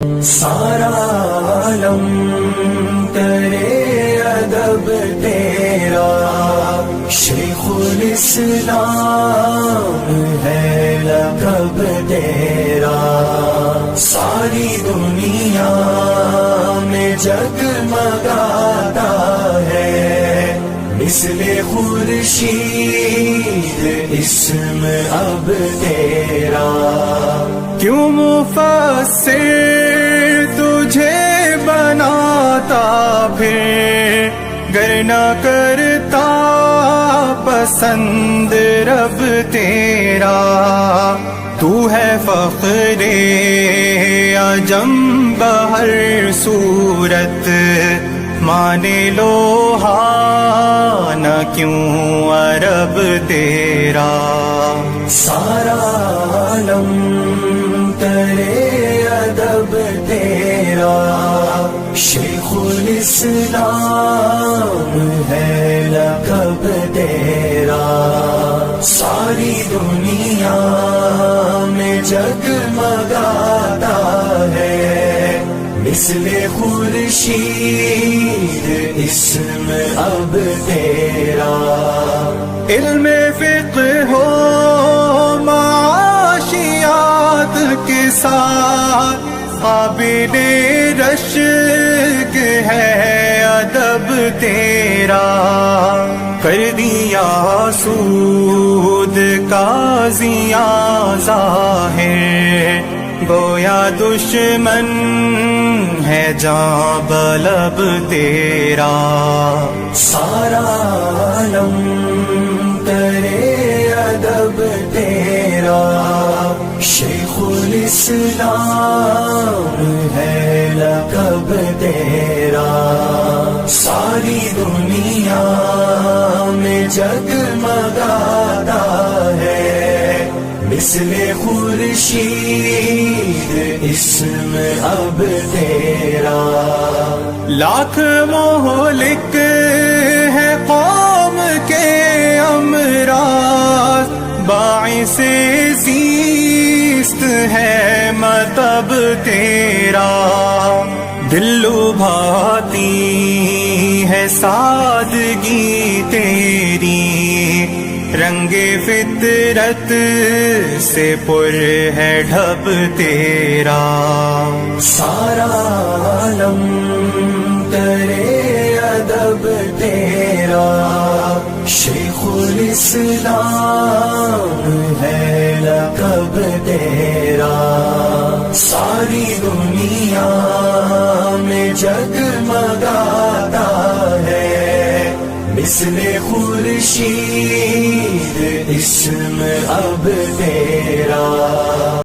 سارا عالم کرے ادب تیرا، شیخ الاسلام ہے لقب تیرا، ساری دنیا میں جگمگاتا ہے مثل خورشید اسم اب تیرا۔ کیوں مفسر تجھے بناتا پھر گر نہ کرتا پسند رب تیرا، تو ہے فخر عجم بہر صورت، مانے لوہا نہ کیوں عرب تیرا۔ سارا عالم کرے ادب تیرا، شیخ الاسلام ہے لقب تیرا، ساری دنیا میں جگمگاتا ہے مثل خورشید اسم اب تیرا۔ علم فقہ ہو معاشیات کے ساتھ قابل رشک ہے ادب تیرا، کر دیا سود قاضیاں ظاہر، گویا دشمن ہے جاں بلب تیرا۔ سارا عالم کرے ادب تیرا، شیخ الاسلام ہے لقب تیرا، ساری دنیا میں جگمگاتا ہے مثل خورشید اسم اب تیرا۔ لاکھ مہلک ہے قوم کے امراض، باعث زیست ہے مطب تیرا، دل لبھاتی ہے سادگی تیری، رنگ فطرت سے پر ہے ڈھب تیرا۔ سارا عالم کرے ادب تیرا، شیخ الاسلام ہے لقب تیرا، ساری دنیا میں جگمگاتا ہے مثل خورشید اسم اب تیرا۔